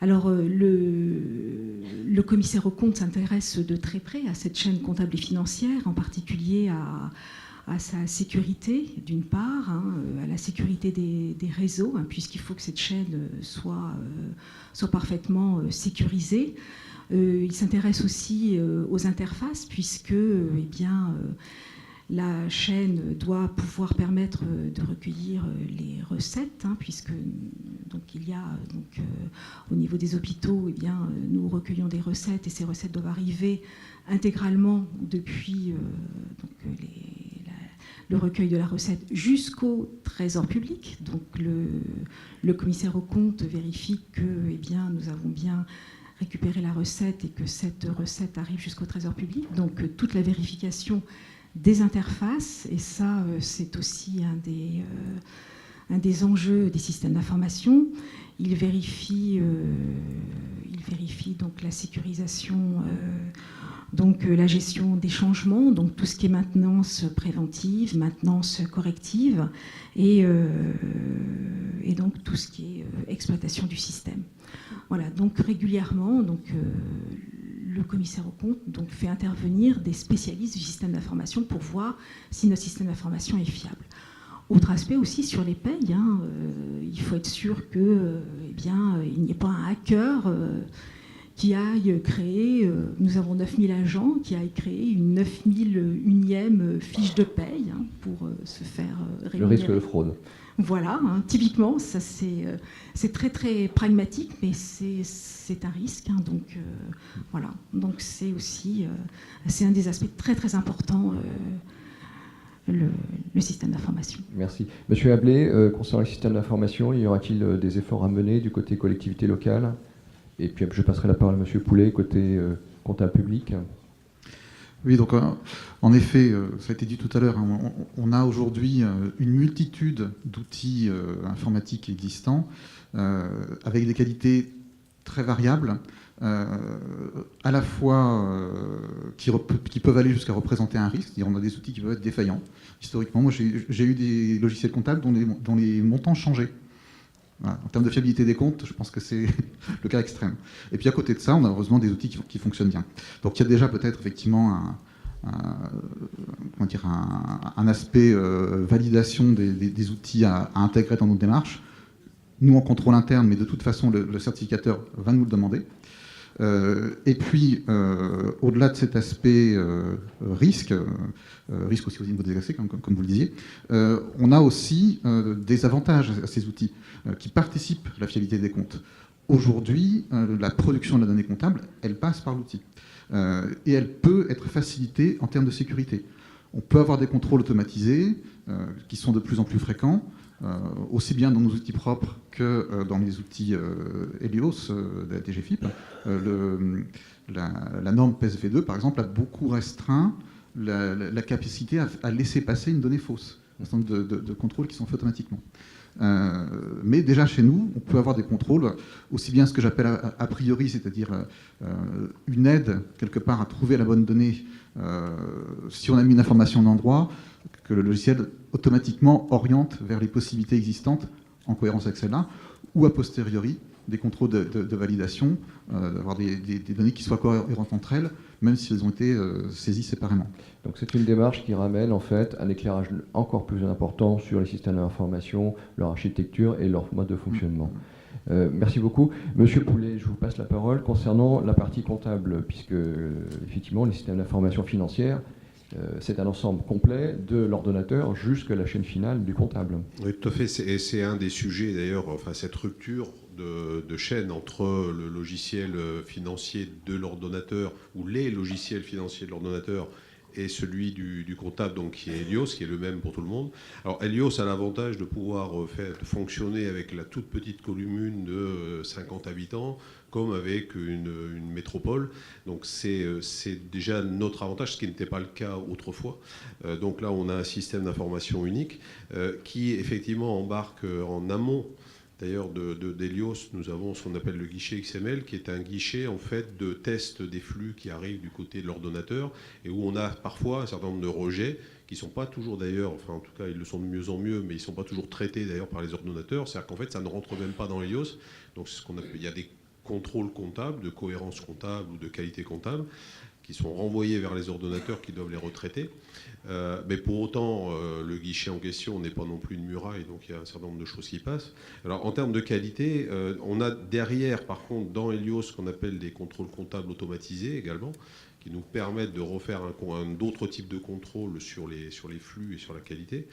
Alors, le commissaire aux comptes s'intéresse de très près à cette chaîne comptable et financière, en particulier à sa sécurité, d'une part, hein, à la sécurité des réseaux, hein, puisqu'il faut que cette chaîne soit parfaitement sécurisée. Il s'intéresse aussi aux interfaces, puisque la chaîne doit pouvoir permettre de recueillir les recettes, hein, puisque donc, il y a au niveau des hôpitaux, nous recueillons des recettes et ces recettes doivent arriver intégralement depuis le recueil de la recette jusqu'au trésor public. Donc le commissaire aux comptes vérifie que nous avons bien récupéré la recette et que cette recette arrive jusqu'au trésor public. Donc toute la vérification des interfaces, et ça c'est aussi un des enjeux des systèmes d'information. Il vérifie vérifie donc la sécurisation, donc la gestion des changements, donc tout ce qui est maintenance préventive, maintenance corrective, et donc tout ce qui est exploitation du système. Voilà, donc régulièrement, donc, le commissaire aux comptes donc, fait intervenir des spécialistes du système d'information pour voir si notre système d'information est fiable. Autre aspect aussi sur les payes, il faut être sûr que, il n'y ait pas un hacker qui aille créer, nous avons 9000 agents, qui aille créer une 9001e fiche de paye pour se faire rémunérer. Le risque de fraude. Voilà, typiquement, ça c'est très très pragmatique, mais c'est un risque. Donc voilà, donc c'est aussi c'est un des aspects très très importants. Le système d'information. Merci. Monsieur Ablé, concernant le système d'information, y aura-t-il des efforts à mener du côté collectivité locale? Et puis je passerai la parole à Monsieur Poulet, côté comptable public. Oui, donc en effet, ça a été dit tout à l'heure, on a aujourd'hui une multitude d'outils informatiques existants, avec des qualités très variables, à la fois qui peuvent aller jusqu'à représenter un risque, c'est-à-dire on a des outils qui peuvent être défaillants. Historiquement, moi j'ai eu des logiciels comptables dont les montants changeaient. Voilà. En termes de fiabilité des comptes, je pense que c'est le cas extrême. Et puis à côté de ça, on a heureusement des outils qui fonctionnent bien. Donc il y a déjà peut-être effectivement un aspect validation des outils à intégrer dans nos démarches. Nous en contrôle interne, mais de toute façon le certificateur va nous le demander. Et puis, au-delà de cet aspect risque aussi au niveau des accès, comme vous le disiez, on a aussi des avantages à ces outils qui participent à la fiabilité des comptes. Aujourd'hui, la production de la donnée comptable, elle passe par l'outil. Et elle peut être facilitée en termes de sécurité. On peut avoir des contrôles automatisés qui sont de plus en plus fréquents, aussi bien dans nos outils propres que dans les outils Helios de la DGFiP. La norme PSV2, par exemple, a beaucoup restreint la capacité à laisser passer une donnée fausse. Un certain nombre de contrôles qui sont faits automatiquement. Mais déjà chez nous, on peut avoir des contrôles, aussi bien ce que j'appelle a priori, c'est-à-dire une aide quelque part à trouver la bonne donnée si on a mis une information en endroit, que le logiciel automatiquement oriente vers les possibilités existantes en cohérence avec celle-là, ou a posteriori des contrôles de validation, d'avoir des données qui soient cohérentes entre elles, même si elles ont été saisies séparément. Donc c'est une démarche qui ramène en fait un éclairage encore plus important sur les systèmes d'information, leur architecture et leur mode de fonctionnement. Merci beaucoup. Monsieur Poulet, je vous passe la parole concernant la partie comptable, puisque effectivement les systèmes d'information financière, c'est un ensemble complet de l'ordonnateur jusqu'à la chaîne finale du comptable. Oui, tout à fait. C'est un des sujets d'ailleurs, enfin cette rupture de chaîne entre le logiciel financier de l'ordonnateur ou les logiciels financiers de l'ordonnateur et celui du comptable, donc qui est Helios, qui est le même pour tout le monde. Alors Helios a l'avantage de pouvoir fonctionner avec la toute petite commune de 50 habitants, comme avec une métropole. Donc c'est déjà notre avantage, ce qui n'était pas le cas autrefois. Donc là, on a un système d'information unique qui effectivement embarque en amont. D'ailleurs, d'Helios, nous avons ce qu'on appelle le guichet XML, qui est un guichet en fait de test des flux qui arrivent du côté de l'ordonnateur et où on a parfois un certain nombre de rejets qui ne sont pas toujours d'ailleurs, enfin en tout cas ils le sont de mieux en mieux, mais ils ne sont pas toujours traités d'ailleurs par les ordonnateurs. C'est-à-dire qu'en fait ça ne rentre même pas dans Helios. Donc c'est ce qu'on appelle, il y a des contrôles comptables, de cohérence comptable ou de qualité comptable, qui sont renvoyés vers les ordonnateurs qui doivent les retraiter. Mais pour autant, le guichet en question n'est pas non plus une muraille, donc il y a un certain nombre de choses qui passent. Alors en termes de qualité, on a derrière, par contre, dans Helios, ce qu'on appelle des contrôles comptables automatisés également, qui nous permettent de refaire d'autres types de contrôles sur les flux et sur la qualité.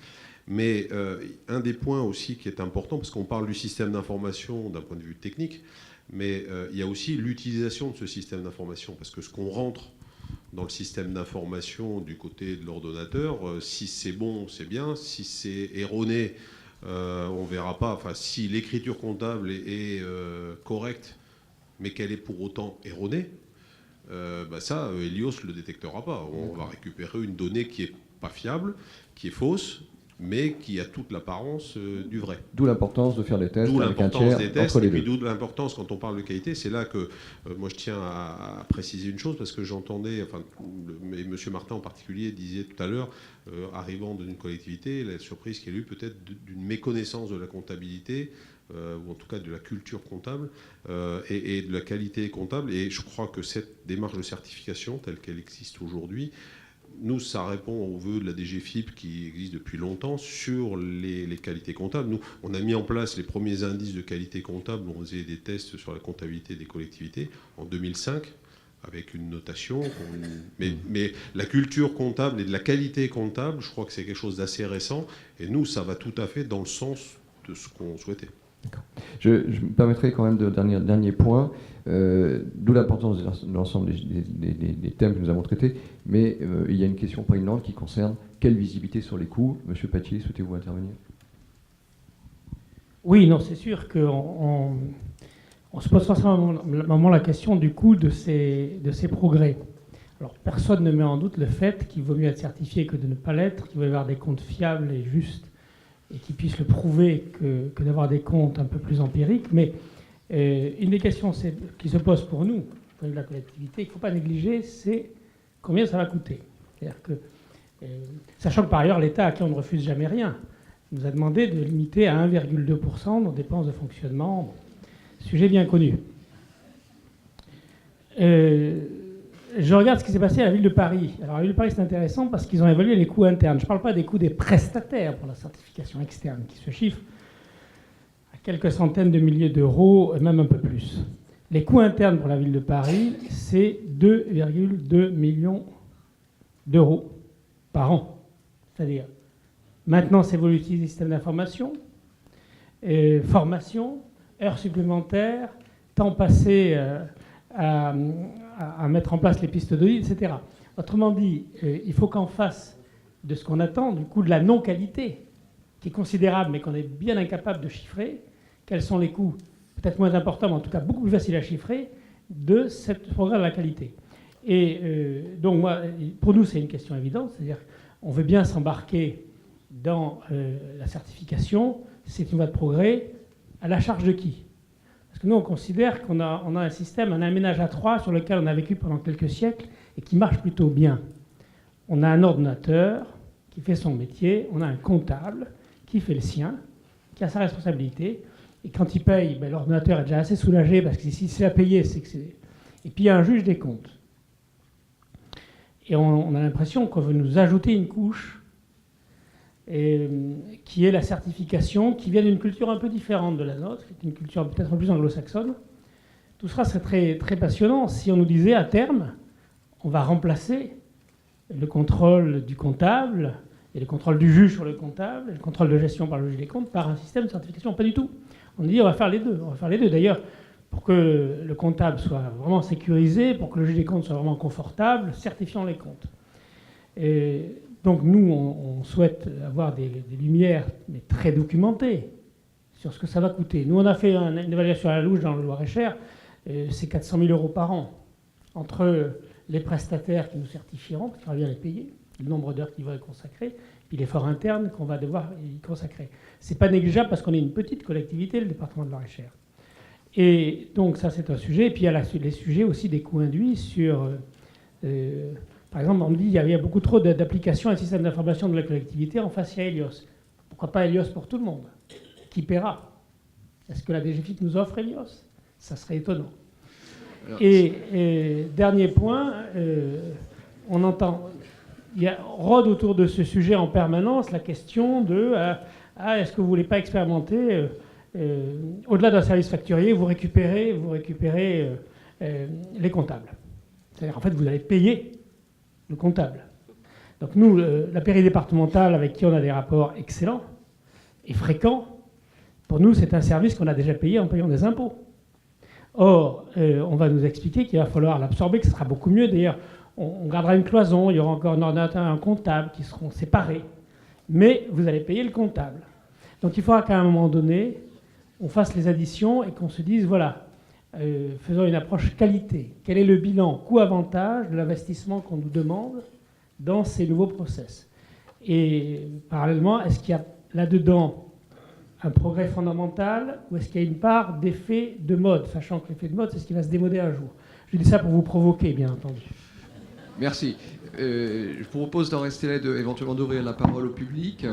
Mais un des points aussi qui est important, parce qu'on parle du système d'information d'un point de vue technique, mais il y a aussi l'utilisation de ce système d'information, parce que ce qu'on rentre dans le système d'information du côté de l'ordonnateur, si c'est bon, c'est bien, si c'est erroné, on ne verra pas. Enfin, si l'écriture comptable est correcte, mais qu'elle est pour autant erronée, ça, Helios ne le détectera pas. On va récupérer une donnée qui n'est pas fiable, qui est fausse, mais qui a toute l'apparence du vrai. D'où l'importance de faire des tests D'où avec un l'importance tiers des tests, entre les et puis deux. d'où l'importance quand on parle de qualité. C'est là que moi je tiens à préciser une chose, parce que j'entendais, enfin, et M. Martin en particulier disait tout à l'heure, arrivant d'une collectivité, la surprise qu'il y a eu peut-être d'une méconnaissance de la comptabilité, ou en tout cas de la culture comptable, et de la qualité comptable. Et je crois que cette démarche de certification, telle qu'elle existe aujourd'hui, nous, ça répond aux vœux de la DGFiP qui existe depuis longtemps sur les qualités comptables. Nous, on a mis en place les premiers indices de qualité comptable où on faisait des tests sur la comptabilité des collectivités en 2005, avec une notation. Mais la culture comptable et de la qualité comptable, je crois que c'est quelque chose d'assez récent. Et nous, ça va tout à fait dans le sens de ce qu'on souhaitait. Je me permettrai quand même de dernier point, d'où l'importance de l'ensemble des thèmes que nous avons traités, mais il y a une question prégnante qui concerne quelle visibilité sur les coûts. Monsieur Pattier, souhaitez-vous intervenir? Oui, non, c'est sûr qu'on se pose forcément la question du coût de ces progrès. Alors, personne ne met en doute le fait qu'il vaut mieux être certifié que de ne pas l'être, qu'il vaut y avoir des comptes fiables et justes, et qui puissent le prouver que d'avoir des comptes un peu plus empiriques. Mais une des questions qui se pose pour nous, au niveau de la collectivité, qu'il ne faut pas négliger, c'est combien ça va coûter. C'est-à-dire que, sachant que par ailleurs, l'État, à qui on ne refuse jamais rien, nous a demandé de limiter à 1,2% nos dépenses de fonctionnement. Bon, sujet bien connu. Je regarde ce qui s'est passé à la ville de Paris. Alors, la ville de Paris, c'est intéressant parce qu'ils ont évalué les coûts internes. Je ne parle pas des coûts des prestataires pour la certification externe, qui se chiffrent à quelques centaines de milliers d'euros, même un peu plus. Les coûts internes pour la ville de Paris, c'est 2,2 millions d'euros par an. C'est-à-dire maintenance évolutive des systèmes d'information, formation, heures supplémentaires, temps passé à mettre en place les pistes d'audit, etc. Autrement dit, il faut qu'en face de ce qu'on attend, du coût de la non-qualité, qui est considérable mais qu'on est bien incapable de chiffrer, quels sont les coûts, peut-être moins importants, mais en tout cas beaucoup plus faciles à chiffrer, de ce programme de la qualité. Et donc, moi, pour nous, c'est une question évidente, c'est-à-dire qu'on veut bien s'embarquer dans la certification, c'est une voie de progrès, à la charge de qui? Parce que nous, on considère qu'on a un système, un ménage à trois sur lequel on a vécu pendant quelques siècles et qui marche plutôt bien. On a un ordonnateur qui fait son métier, on a un comptable qui fait le sien, qui a sa responsabilité, et quand il paye, ben, l'ordonnateur est déjà assez soulagé parce que si c'est à payer, c'est que c'est... Et puis il y a un juge des comptes. Et on a l'impression qu'on veut nous ajouter une couche qui est la certification, qui vient d'une culture un peu différente de la nôtre, qui est une culture peut-être un peu plus anglo-saxonne. Tout cela serait très, très passionnant si on nous disait à terme, on va remplacer le contrôle du comptable et le contrôle du juge sur le comptable et le contrôle de gestion par le juge des comptes par un système de certification. Pas du tout. On dit on va faire les deux. On va faire les deux. D'ailleurs, pour que le comptable soit vraiment sécurisé, pour que le juge des comptes soit vraiment confortable, certifiant les comptes. Et donc nous, on souhaite avoir des lumières, mais très documentées, sur ce que ça va coûter. Nous, on a fait une évaluation à la louche dans le Loir-et-Cher, c'est 400 000 € par an, entre les prestataires qui nous certifieront, parce qu'on va bien les payer, le nombre d'heures qu'ils vont y consacrer, puis l'effort interne qu'on va devoir y consacrer. C'est pas négligeable parce qu'on est une petite collectivité, le département de Loir-et-Cher. Et donc ça, c'est un sujet. Et puis il y a les sujets aussi des coûts induits sur... par exemple, on me dit qu'il y avait beaucoup trop d'applications et de systèmes d'information de la collectivité. En face, il y a Helios. Pourquoi pas Helios pour tout le monde? Qui paiera? Est-ce que la DGFiP nous offre Helios? Ça serait étonnant. Et dernier point, on entend... Il rôde autour de ce sujet en permanence la question de est-ce que vous ne voulez pas expérimenter au-delà d'un service facturier, vous récupérez les comptables. C'est-à-dire, en fait, vous allez payer le comptable. Donc nous, la péridépartementale, avec qui on a des rapports excellents et fréquents, pour nous, c'est un service qu'on a déjà payé en payant des impôts. Or, on va nous expliquer qu'il va falloir l'absorber, que ce sera beaucoup mieux. D'ailleurs, on gardera une cloison, il y aura encore un ordinateur et un comptable qui seront séparés. Mais vous allez payer le comptable. Donc il faudra qu'à un moment donné, on fasse les additions et qu'on se dise, voilà, faisons une approche qualité. Quel est le bilan coût-avantage de l'investissement qu'on nous demande dans ces nouveaux process? Et parallèlement, est-ce qu'il y a là-dedans un progrès fondamental ou est-ce qu'il y a une part d'effet de mode, sachant que l'effet de mode, c'est ce qui va se démoder un jour. Je dis ça pour vous provoquer, bien entendu. Merci. Je vous propose d'en rester là et éventuellement d'ouvrir la parole au public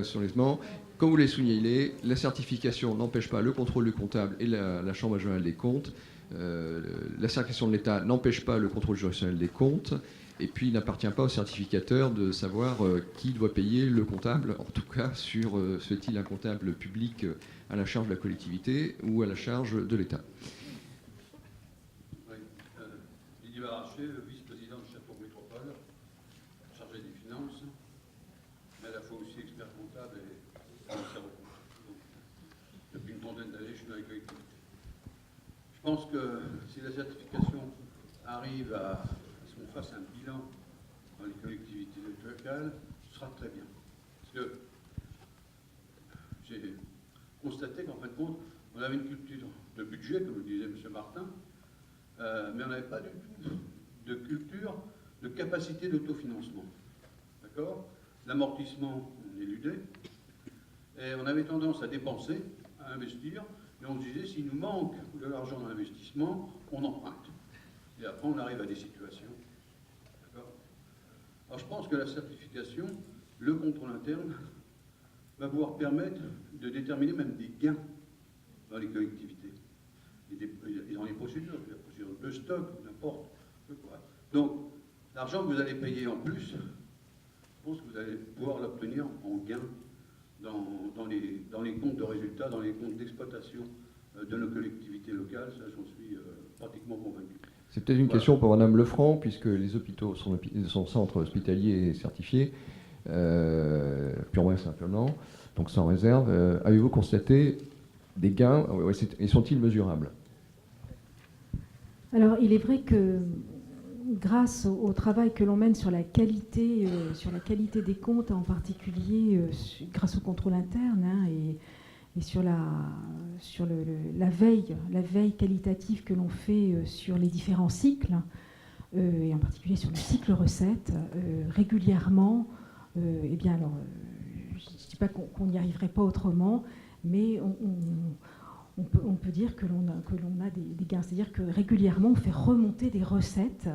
sur les éléments. Comme vous l'avez souligné, la certification n'empêche pas le contrôle du comptable et la Chambre régionale des comptes. La certification de l'État n'empêche pas le contrôle juridictionnel des comptes. Et puis, il n'appartient pas au certificateur de savoir qui doit payer le comptable, en tout cas sur fait-il un comptable public à la charge de la collectivité ou à la charge de l'État. Oui. Didier Baraché, vice-président de Château Métropole, chargé des finances, mais à la fois aussi expert comptable et commissaire aux comptes. Depuis une trentaine d'années, je suis dans les collectivités. Je pense que si la certification arrive à ce qu'on fasse un bilan dans les collectivités locales, ce sera très bien. Parce que j'ai constaté qu'en fin de compte, on avait une culture de budget, comme le disait M. Martin, mais on n'avait pas du tout de culture de capacité d'autofinancement. D'accord ? L'amortissement, on éludait, et on avait tendance à dépenser, à investir, et on se disait, s'il nous manque de l'argent dans l'investissement, on emprunte. Et après, on arrive à des situations. D'accord ? Alors, je pense que la certification, le contrôle interne, va pouvoir permettre de déterminer même des gains dans les collectivités. Et dans les procédures, la procédure de stock, n'importe quoi. Donc, l'argent que vous allez payer en plus, je pense que vous allez pouvoir l'obtenir en gain dans les comptes de résultats, dans les comptes d'exploitation de nos collectivités locales. Ça, j'en suis pratiquement convaincu. C'est peut-être une question pour Mme Lefranc, puisque les hôpitaux sont centres hospitaliers certifiés, purement et simplement, donc sans réserve. Avez-vous constaté des gains et sont-ils mesurables? Alors, il est vrai que grâce au travail que l'on mène sur la qualité des comptes, en particulier grâce au contrôle interne et sur la veille qualitative que l'on fait sur les différents cycles, et en particulier sur le cycle recette, régulièrement, eh bien alors, je ne dis pas qu'on n'y arriverait pas autrement, mais on peut dire que l'on a des gains. C'est-à-dire que régulièrement, on fait remonter des recettes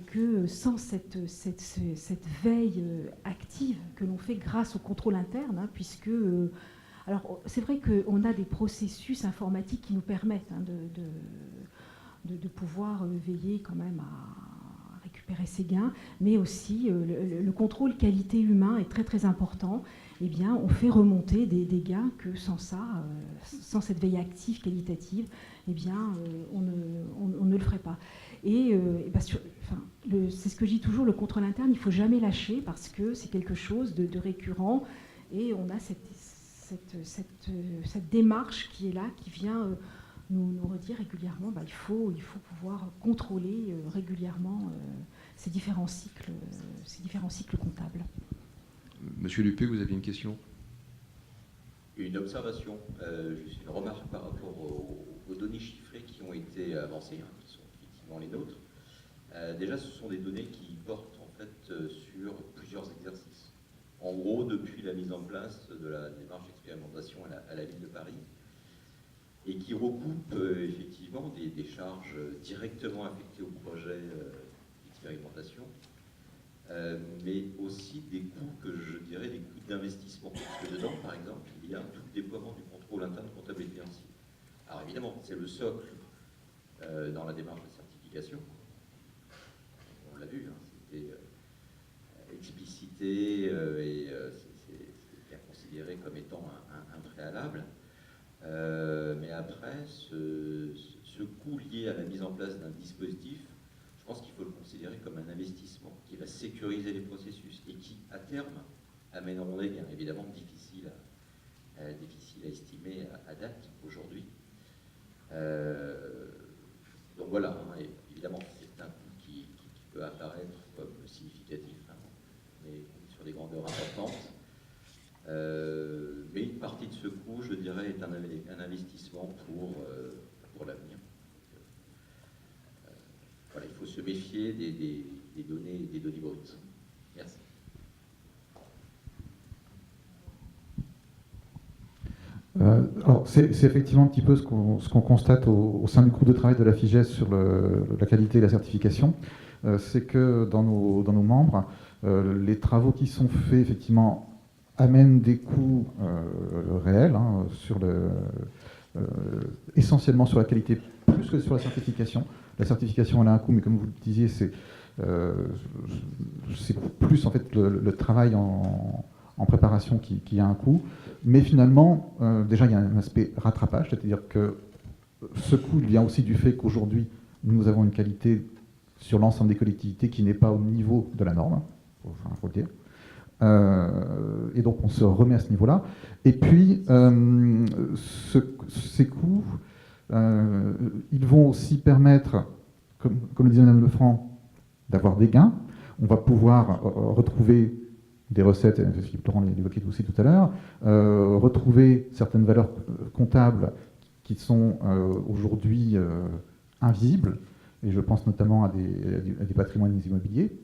que sans cette veille active que l'on fait grâce au contrôle interne, hein, puisque... alors, c'est vrai qu'on a des processus informatiques qui nous permettent de pouvoir veiller quand même à récupérer ces gains, mais aussi le contrôle qualité humain est très très important. Eh bien, on fait remonter des gains que sans ça, sans cette veille active qualitative, eh bien, on ne le ferait pas. Et c'est ce que je dis toujours, le contrôle interne, il ne faut jamais lâcher parce que c'est quelque chose de récurrent et on a cette démarche qui est là, qui vient nous redire régulièrement, il faut pouvoir contrôler régulièrement ces différents cycles comptables. Monsieur Lupé, vous aviez une question? Une observation, juste une remarque par rapport aux données chiffrées qui ont été avancées, hein, qui sont effectivement les nôtres. Déjà, ce sont des données qui portent en fait sur plusieurs exercices. En gros, depuis la mise en place de la démarche d'expérimentation à la ville de Paris, et qui recoupe effectivement des charges directement affectées au projet d'expérimentation, mais aussi des coûts des coûts d'investissement. Parce que dedans, par exemple, il y a tout le déploiement du contrôle interne comptable et financier. Alors évidemment, c'est le socle dans la démarche de certification. On l'a vu, hein, c'était explicité et c'est bien considéré comme étant un préalable. Mais après, ce coût lié à la mise en place d'un dispositif, je pense qu'il faut le considérer comme un investissement qui va sécuriser les processus et qui, à terme, amèneront des gains, évidemment difficiles à estimer à date aujourd'hui. Donc voilà, hein, évidemment, c'est un coût qui peut apparaître comme significatif, hein, mais sur des grandeurs importantes. Mais une partie de ce coût, je dirais, est un investissement pour l'avenir. Voilà, il faut se méfier des données brutes. Merci. Alors, c'est effectivement un petit peu ce qu'on constate au sein du groupe de travail de la FIGES sur la qualité et la certification. C'est que dans nos membres, les travaux qui sont faits, effectivement, amènent des coûts réels, essentiellement sur la qualité, plus que sur la certification. La certification, elle a un coût, mais comme vous le disiez, c'est plus en fait le travail en préparation qui a un coût. Mais finalement, déjà, il y a un aspect rattrapage, c'est-à-dire que ce coût vient aussi du fait qu'aujourd'hui, nous avons une qualité sur l'ensemble des collectivités qui n'est pas au niveau de la norme, faut le dire. Et donc, on se remet à ce niveau-là. Et puis, ces coûts, ils vont aussi permettre, comme le disait Mme Lefranc, d'avoir des gains. On va pouvoir retrouver des recettes, Laurent l'évoquait aussi tout à l'heure, retrouver certaines valeurs comptables qui sont aujourd'hui invisibles, et je pense notamment à des patrimoines immobiliers.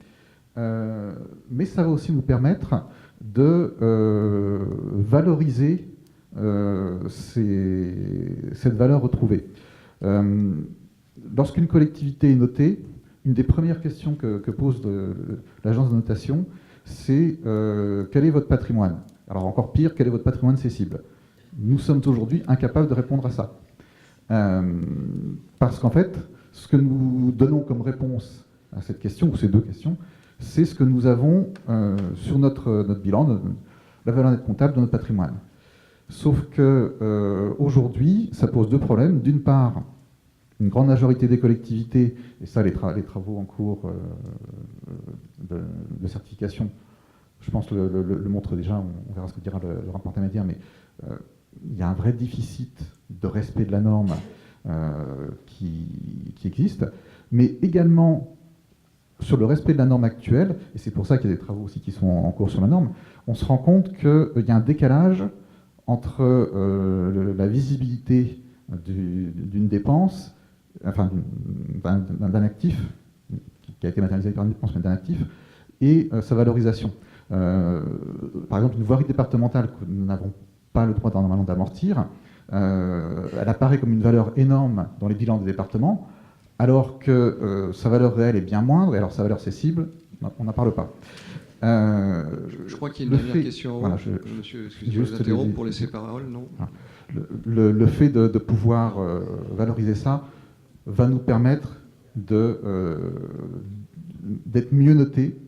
Mais ça va aussi nous permettre de valoriser cette valeur retrouvée. Lorsqu'une collectivité est notée, une des premières questions que pose l'agence de notation, c'est quel est votre patrimoine? Alors encore pire, quel est votre patrimoine cessible? Nous sommes aujourd'hui incapables de répondre à ça. Parce qu'en fait, ce que nous donnons comme réponse à cette question, ou ces deux questions, c'est ce que nous avons sur notre bilan, la valeur nette comptable de notre patrimoine. Sauf que aujourd'hui, ça pose deux problèmes. D'une part, une grande majorité des collectivités, et ça les travaux en cours de certification, je pense le montrent déjà, on verra ce que dira le rapport intermédiaire, mais il y a un vrai déficit de respect de la norme qui existe, mais également sur le respect de la norme actuelle, et c'est pour ça qu'il y a des travaux aussi qui sont en cours sur la norme, on se rend compte qu'il y a un décalage entre la visibilité d'une dépense, enfin d'un actif, qui a été matérialisé par une dépense, mais d'un actif, et sa valorisation. Par exemple, une voirie départementale que nous n'avons pas le droit normalement d'amortir, elle apparaît comme une valeur énorme dans les bilans des départements, alors que sa valeur réelle est bien moindre, et alors sa valeur cessible, on n'en parle pas. Je crois qu'il y a une dernière question. Voilà, Monsieur, excusez-moi, je vous interromps pour laisser parole, non? Le fait de pouvoir valoriser ça va nous permettre d'être mieux notés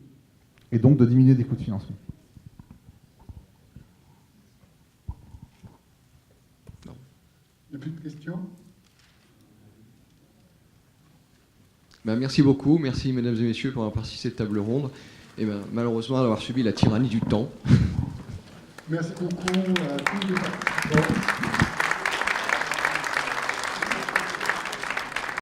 et donc de diminuer des coûts de financement. Il n'y a plus de questions? Merci beaucoup, merci mesdames et messieurs pour avoir participé à cette table ronde et malheureusement d'avoir subi la tyrannie du temps. Merci beaucoup à tous les participants.